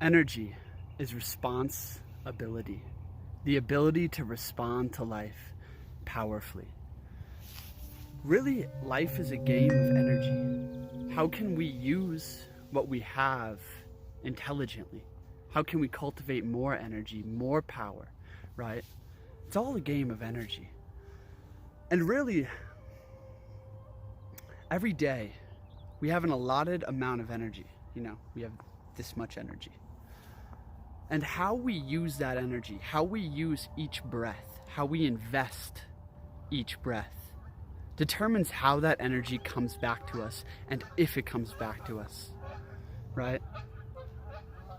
Energy is responsibility, the ability to respond to life powerfully. Really, life is a game of energy. How can we use what we have intelligently? How can we cultivate more energy, more power, right? It's all a game of energy. And really, every day we have an allotted amount of energy. We have this much energy. And how we use that energy, how we use each breath, how we invest each breath, determines how that energy comes back to us and if it comes back to us, right?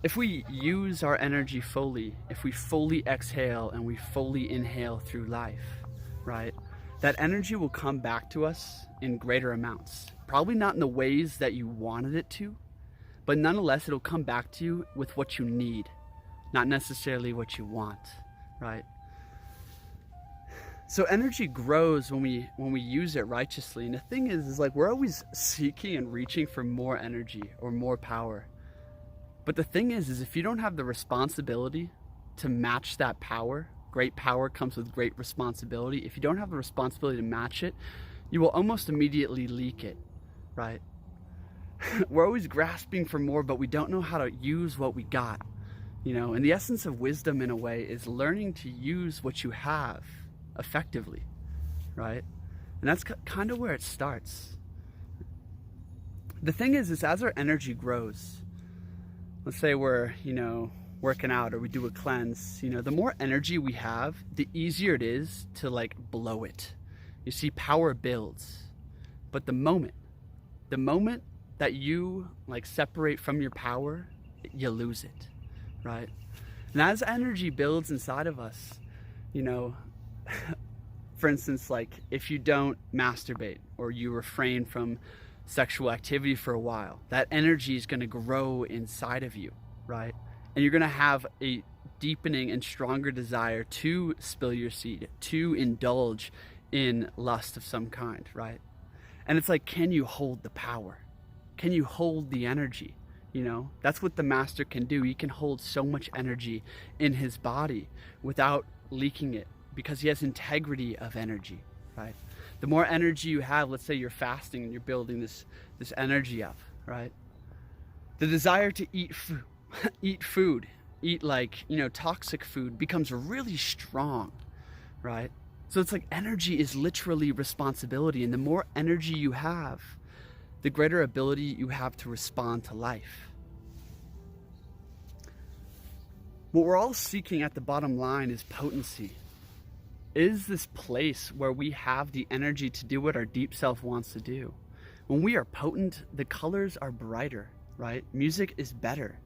If we use our energy fully, if we fully exhale and we fully inhale through life, right, that energy will come back to us in greater amounts. Probably not in the ways that you wanted it to, but nonetheless, it'll come back to you with what you need, not necessarily what you want, right? So energy grows when we use it righteously. And the thing is like we're always seeking and reaching for more energy or more power. But the thing is if you don't have the responsibility to match that power, great power comes with great responsibility. If you don't have the responsibility to match it, you will almost immediately leak it, right? We're always grasping for more, but we don't know how to use what we got, And the essence of wisdom in a way is learning to use what you have effectively, right? And that's kind of where it starts. The thing is as our energy grows, let's say we're, working out or we do a cleanse, the more energy we have, the easier it is to like blow it. You see, power builds, but the moment that you like separate from your power, you lose it, right? And as energy builds inside of us, for instance, like if you don't masturbate or you refrain from sexual activity for a while, that energy is going to grow inside of you, right? And you're going to have a deepening and stronger desire to spill your seed, to indulge in lust of some kind, right? And it's like, can you hold the power? Can you hold the energy? That's what the master can do. He can hold so much energy in his body without leaking it, because he has integrity of energy, right? The more energy you have, let's say you're fasting and you're building this energy up, right? The desire to eat food, toxic food becomes really strong, right? So it's like energy is literally responsibility. And the more energy you have, the greater ability you have to respond to life. What we're all seeking at the bottom line is potency. Is this place where we have the energy to do what our deep self wants to do. When we are potent, the colors are brighter, right? Music is better,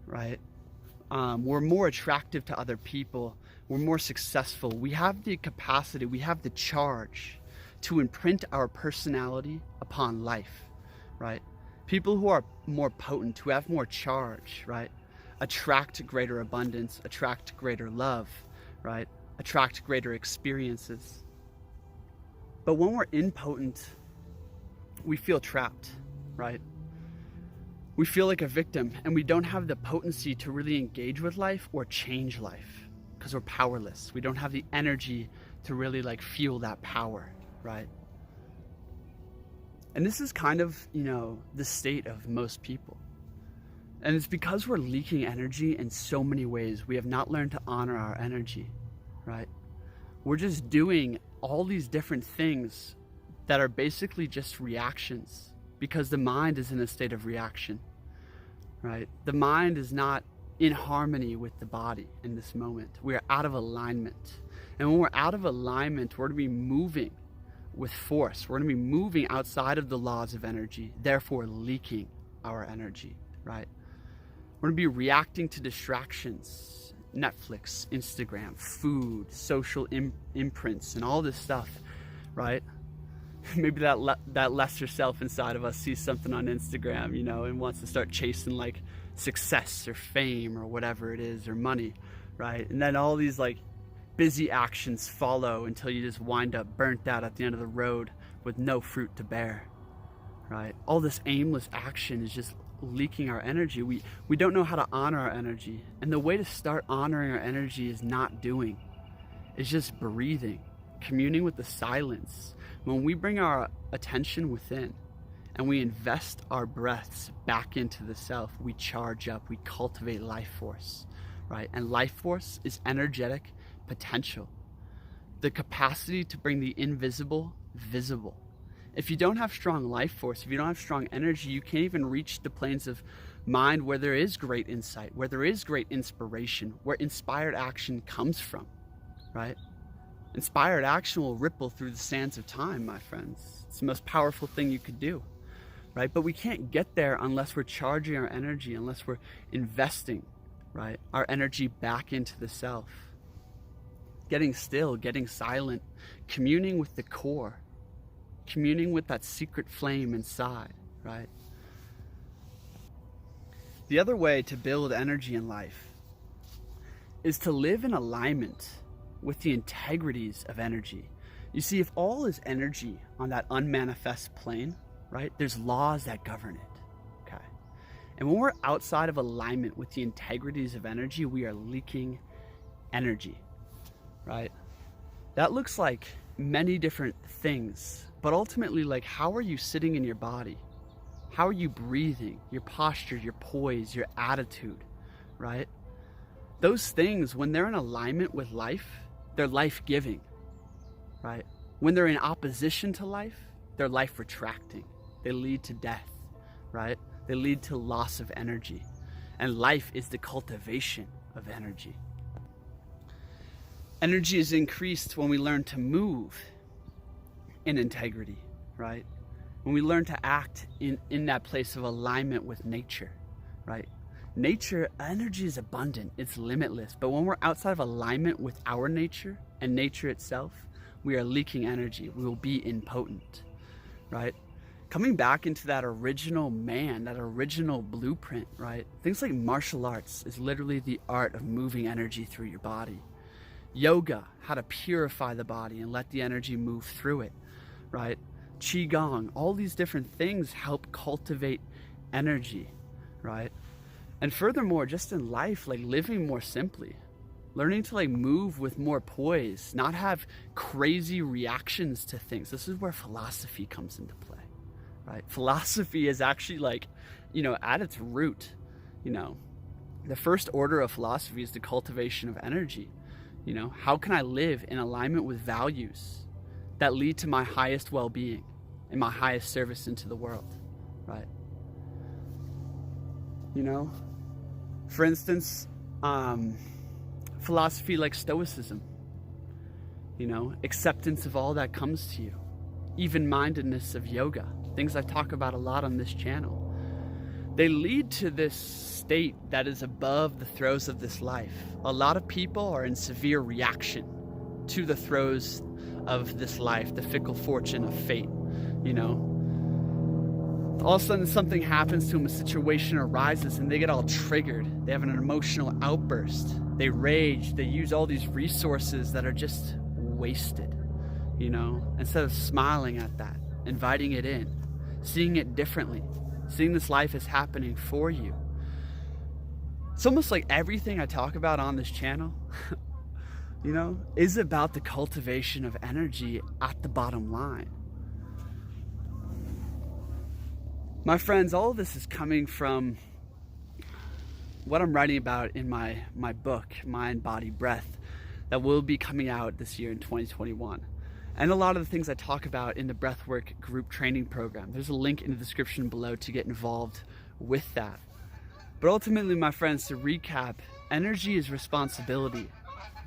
right? We're more attractive to other people. We're more successful. We have the capacity, we have the charge to imprint our personality upon life, right? People who are more potent, who have more charge, right? Attract greater abundance, attract greater love, right? Attract greater experiences. But when we're impotent, we feel trapped, right? We feel like a victim, and we don't have the potency to really engage with life or change life because we're powerless. We don't have the energy to really fuel that power, right? And this is kind of, the state of most people. And it's because we're leaking energy in so many ways. We have not learned to honor our energy, right? We're just doing all these different things that are basically just reactions because the mind is in a state of reaction, right? The mind is not in harmony with the body in this moment. We are out of alignment. And when we're out of alignment, we're going to be moving with force. We're going to be moving outside of the laws of energy, therefore leaking our energy, right? We're going to be reacting to distractions, Netflix, Instagram, food, social imprints, and all this stuff, right? Maybe that lesser self inside of us sees something on Instagram, and wants to start chasing success or fame or whatever it is, or money, right? And then all these busy actions follow until you just wind up burnt out at the end of the road with no fruit to bear, right? All this aimless action is just leaking our energy. We don't know how to honor our energy. And the way to start honoring our energy is not doing. It's just breathing, communing with the silence. When we bring our attention within and we invest our breaths back into the self, we charge up, we cultivate life force, right? And life force is energetic potential, the capacity to bring the invisible visible. If you don't have strong life force, if you don't have strong energy, you can't even reach the planes of mind where there is great insight, where there is great inspiration, where inspired action comes from, right? Inspired action will ripple through the sands of time, my friends. It's the most powerful thing you could do, right? But we can't get there unless we're charging our energy, unless we're investing, right, our energy back into the self. Getting still, getting silent, communing with the core, communing with that secret flame inside, right? The other way to build energy in life is to live in alignment with the integrities of energy. You see, if all is energy on that unmanifest plane, right, there's laws that govern it, okay? And when we're outside of alignment with the integrities of energy, we are leaking energy, right? That looks like many different things, but ultimately, like, how are you sitting in your body? How are you breathing? Your posture, your poise, your attitude, right? Those things, when they're in alignment with life, they're life-giving, right? When they're in opposition to life, they're life-retracting. They lead to death, right? They lead to loss of energy. And life is the cultivation of energy. Energy is increased when we learn to move in integrity, right? When we learn to act in that place of alignment with nature, right? Nature, energy is abundant, it's limitless. But when we're outside of alignment with our nature and nature itself, we are leaking energy. We will be impotent, right? Coming back into that original man, that original blueprint, right? Things like martial arts is literally the art of moving energy through your body. Yoga, how to purify the body and let the energy move through it, right? Qigong, all these different things help cultivate energy, right? And furthermore, just in life, like living more simply, learning to like move with more poise, not have crazy reactions to things. This is where philosophy comes into play, right? Philosophy is actually like, at its root, the first order of philosophy is the cultivation of energy. How can I live in alignment with values that lead to my highest well-being and my highest service into the world, right? For instance, philosophy like Stoicism, acceptance of all that comes to you, even-mindedness of yoga, things I talk about a lot on this channel. They lead to this state that is above the throes of this life. A lot of people are in severe reaction to the throes of this life, the fickle fortune of fate, All of a sudden something happens to them, a situation arises, and they get all triggered. They have an emotional outburst. They rage. They use all these resources that are just wasted, instead of smiling at that, inviting it in, seeing it differently, seeing this life is happening for you. It's almost like everything I talk about on this channel, is about the cultivation of energy at the bottom line. My friends, all of this is coming from what I'm writing about in my book, Mind, Body, Breath, that will be coming out this year in 2021. And a lot of the things I talk about in the Breathwork group training program. There's a link in the description below to get involved with that. But ultimately, my friends, to recap, energy is responsibility,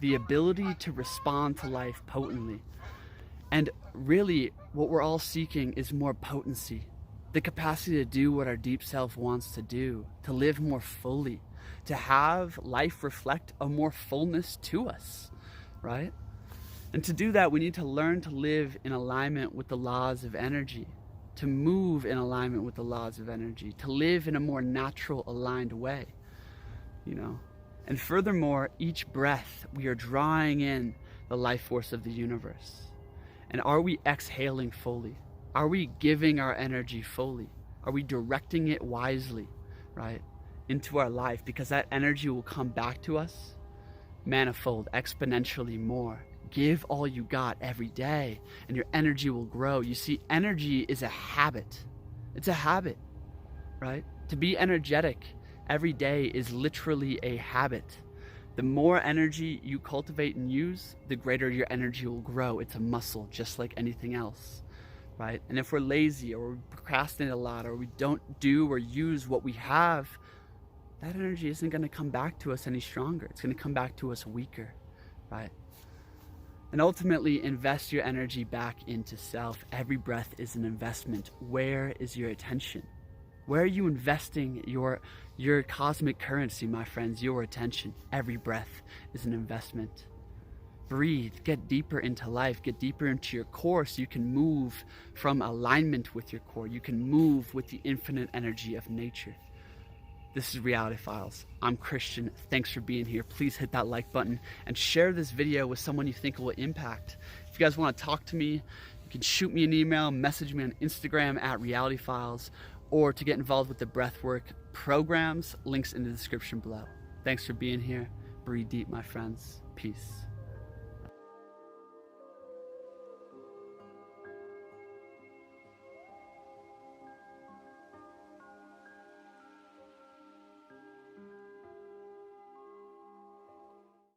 the ability to respond to life potently. And really, what we're all seeking is more potency, the capacity to do what our deep self wants to do, to live more fully, to have life reflect a more fullness to us, right? And to do that, we need to learn to live in alignment with the laws of energy, to move in alignment with the laws of energy, to live in a more natural, aligned way, And furthermore, each breath, we are drawing in the life force of the universe. And are we exhaling fully? Are we giving our energy fully? Are we directing it wisely? right, into our life, because that energy will come back to us manifold, exponentially more. Give all you got every day and your energy will grow. You see, energy is a habit. It's a habit, right? To be energetic every day is literally a habit. The more energy you cultivate and use, the greater your energy will grow. It's a muscle, just like anything else, right? And if we're lazy or we procrastinate a lot or we don't do or use what we have, that energy isn't going to come back to us any stronger. It's going to come back to us weaker, right? And ultimately, invest your energy back into self. Every breath is an investment. Where is your attention? Where are you investing your cosmic currency, my friends? Your attention. Every breath is an investment. Breathe, get deeper into life, get deeper into your core so you can move from alignment with your core. You can move with the infinite energy of nature. This is Reality Files. I'm Kristian. Thanks for being here. Please hit that like button and share this video with someone you think it will impact. If you guys want to talk to me, you can shoot me an email, message me on Instagram at Reality Files, or to get involved with the breathwork programs, links in the description below. Thanks for being here. Breathe deep, my friends. Peace.